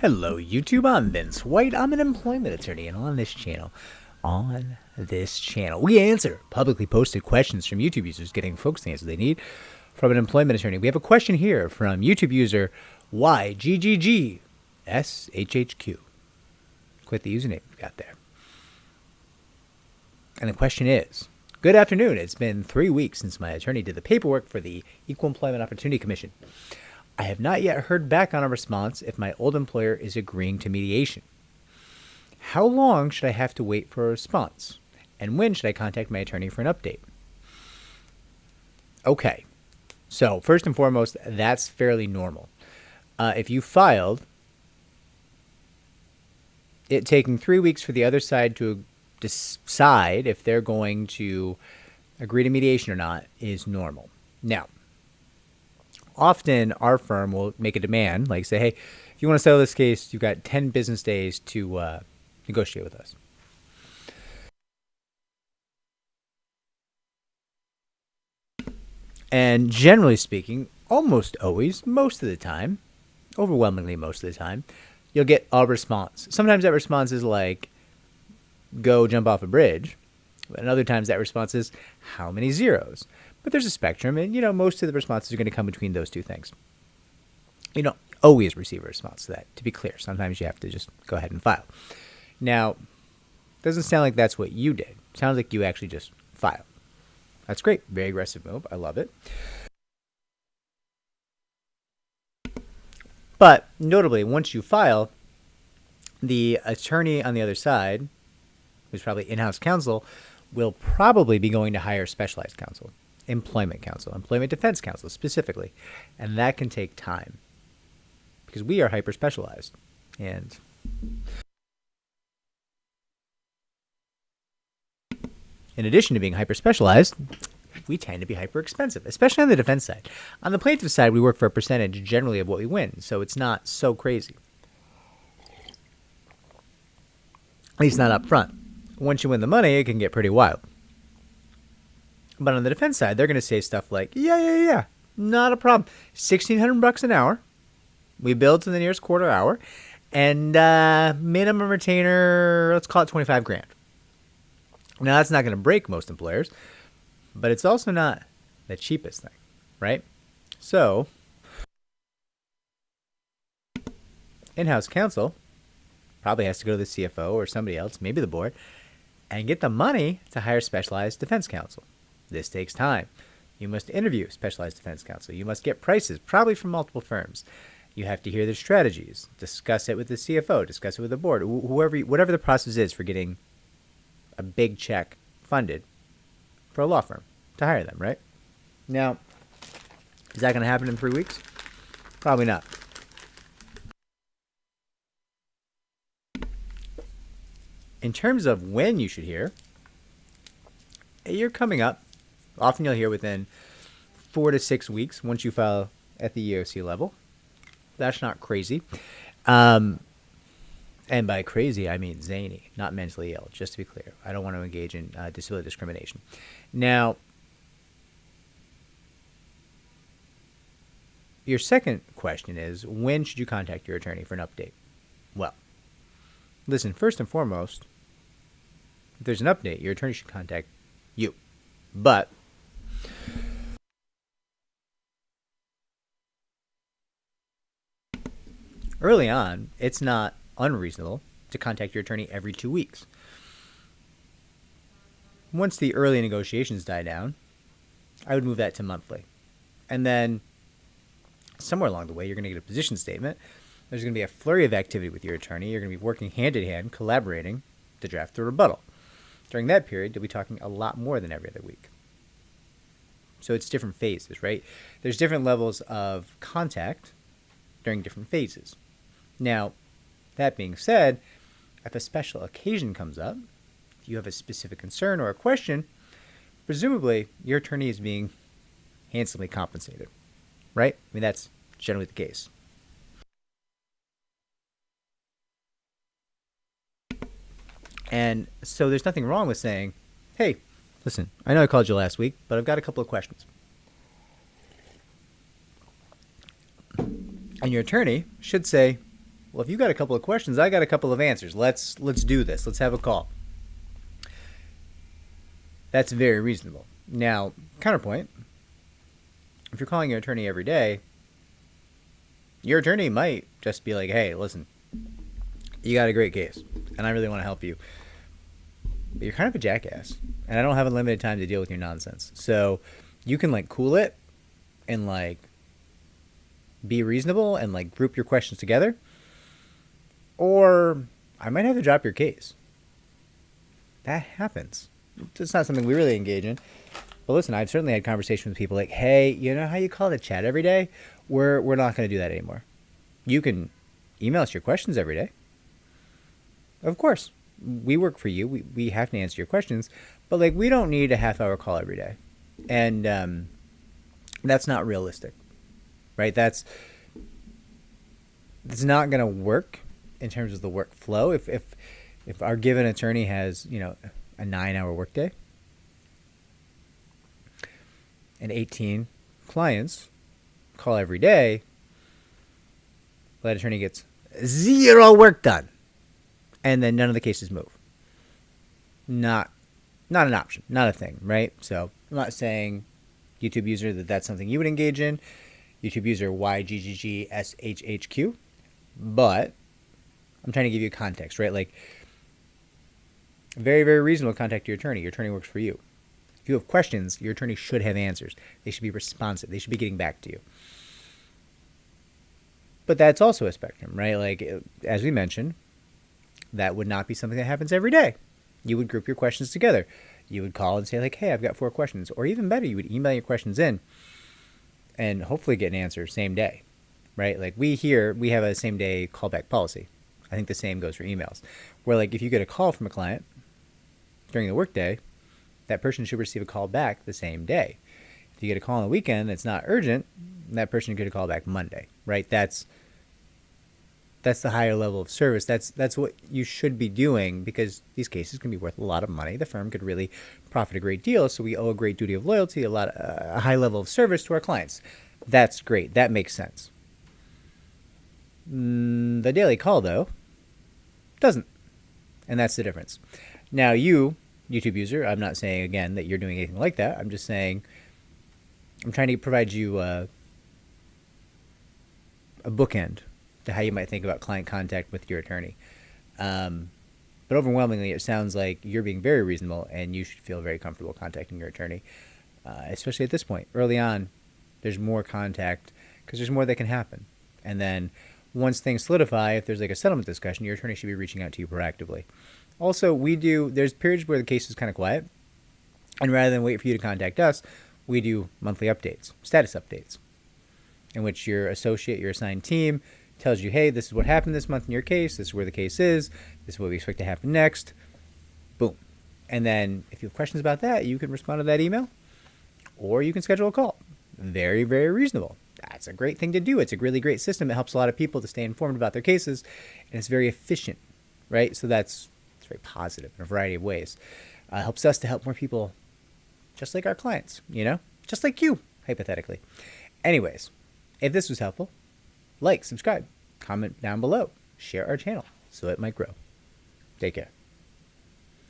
Hello YouTube, I'm Vince White. I'm an employment attorney, and on this channel, we answer publicly posted questions from YouTube users, getting folks the answers they need from an employment attorney. We have a question here from YouTube user YGGGSHHQ. Quit the username we got there. And the question is, good afternoon. It's been 3 weeks since my attorney did the paperwork for the Equal Employment Opportunity Commission. I have not yet heard back on a response if my old employer is agreeing to mediation. How long should I have to wait for a response? And when should I contact my attorney for an update? Okay, so first and foremost, that's fairly normal. If you filed, it taking 3 weeks for the other side to decide if they're going to agree to mediation or not is normal. Now, often our firm will make a demand, like say, hey, if you want to settle this case, you've got 10 business days to negotiate with us. And generally speaking, almost always, most of the time, overwhelmingly most of the time, you'll get a response. Sometimes that response is like, go jump off a bridge. And other times that response is, how many zeros? But there's a spectrum, and, most of the responses are going to come between those two things. You don't always receive a response to that, to be clear. Sometimes you have to just go ahead and file. Now, it doesn't sound like that's what you did. It sounds like you actually just filed. That's great. Very aggressive move. I love it. But notably, once you file, the attorney on the other side, who's probably in-house counsel, will probably be going to hire specialized counsel. Employment counsel, employment defense counsel specifically. And that can take time because we are hyper specialized. And in addition to being hyper specialized, we tend to be hyper expensive, especially on the defense side. On the plaintiff side, we work for a percentage generally of what we win, so it's not so crazy. At least not up front. Once you win the money, it can get pretty wild. But on the defense side, they're going to say stuff like, yeah, not a problem. $1,600 an hour. We bill to the nearest quarter hour. And minimum retainer, let's call it $25,000. Now, that's not going to break most employers, but it's also not the cheapest thing, right? So, in-house counsel probably has to go to the CFO or somebody else, maybe the board, and get the money to hire specialized defense counsel. This takes time. You must interview specialized defense counsel. You must get prices, probably from multiple firms. You have to hear their strategies, discuss it with the CFO, discuss it with the board, whatever the process is for getting a big check funded for a law firm to hire them, right? Now, is that going to happen in 3 weeks? Probably not. In terms of when you should hear, you're coming up. Often you'll hear within 4 to 6 weeks once you file at the EEOC level. That's not crazy. And by crazy, I mean zany, not mentally ill, just to be clear. I don't want to engage in disability discrimination. Now, your second question is, when should you contact your attorney for an update? Well, listen, first and foremost, if there's an update, your attorney should contact you. But early on, it's not unreasonable to contact your attorney every 2 weeks. Once the early negotiations die down, I would move that to monthly. And then somewhere along the way, you're going to get a position statement. There's going to be a flurry of activity with your attorney. You're going to be working hand in hand, collaborating to draft a rebuttal. During that period, you'll be talking a lot more than every other week. So it's different phases, right? There's different levels of contact during different phases. Now, that being said, if a special occasion comes up, if you have a specific concern or a question, presumably your attorney is being handsomely compensated, right? I mean, that's generally the case. And so there's nothing wrong with saying, hey, listen, I know I called you last week, but I've got a couple of questions. And your attorney should say, Well, if you got a couple of questions, I got a couple of answers. Let's do this. Let's have a call. That's very reasonable. Now, counterpoint, if you're calling your attorney every day, your attorney might just be like, hey, listen, you got a great case, and I really want to help you. But you're kind of a jackass, and I don't have unlimited time to deal with your nonsense. So you can, like, cool it and, like, be reasonable and, like, group your questions together. Or I might have to drop your case. That happens. It's not something we really engage in. But listen, I've certainly had conversations with people like, hey, you know how you call the chat every day? We're not going to do that anymore. You can email us your questions every day. Of course. We work for you. We have to answer your questions. But, like, we don't need a half-hour call every day. And that's not realistic, right? It's not going to work in terms of the workflow. If our given attorney has, you know, a 9-hour workday and 18 clients call every day, that attorney gets 0 work done, and then none of the cases move. Not an option, not a thing, right? So I'm not saying, YouTube user, that's something you would engage in. YouTube user YGGGSHHQ, but I'm trying to give you context, right? Like, very, very reasonable. Contact your attorney. Your attorney works for you. If you have questions, your attorney should have answers. They should be responsive. They should be getting back to you. But that's also a spectrum, right? Like, as we mentioned, that would not be something that happens every day. You would group your questions together. You would call and say, like, hey, I've got 4 questions. Or even better, you would email your questions in and hopefully get an answer same day, right? Like, we have a same day callback policy. I think the same goes for emails, where, like, if you get a call from a client during the workday, that person should receive a call back the same day. If you get a call on the weekend that's not urgent, that person should get a call back Monday, right? That's the higher level of service. That's what you should be doing, because these cases can be worth a lot of money. The firm could really profit a great deal, so we owe a great duty of loyalty, a high level of service to our clients. That's great. That makes sense. The daily call, though, doesn't. And that's the difference. Now, you, YouTube user, I'm not saying, again, that you're doing anything like that. I'm just saying I'm trying to provide you a bookend to how you might think about client contact with your attorney. But overwhelmingly, it sounds like you're being very reasonable, and you should feel very comfortable contacting your attorney, especially at this point. Early on, there's more contact because there's more that can happen. And then once things solidify, if there's like a settlement discussion, your attorney should be reaching out to you proactively. Also, there's periods where the case is kind of quiet, and rather than wait for you to contact us, we do monthly updates, status updates, in which your associate, your assigned team, tells you, hey, this is what happened this month in your case, this is where the case is, this is what we expect to happen next, boom. And then if you have questions about that, you can respond to that email, or you can schedule a call. Very, very reasonable. That's a great thing to do. It's a really great system. It helps a lot of people to stay informed about their cases, and it's very efficient, right? So it's very positive in a variety of ways. Helps us to help more people just like our clients, you know, just like you, hypothetically. Anyways, if this was helpful, like, subscribe, comment down below, share our channel so it might grow. Take care.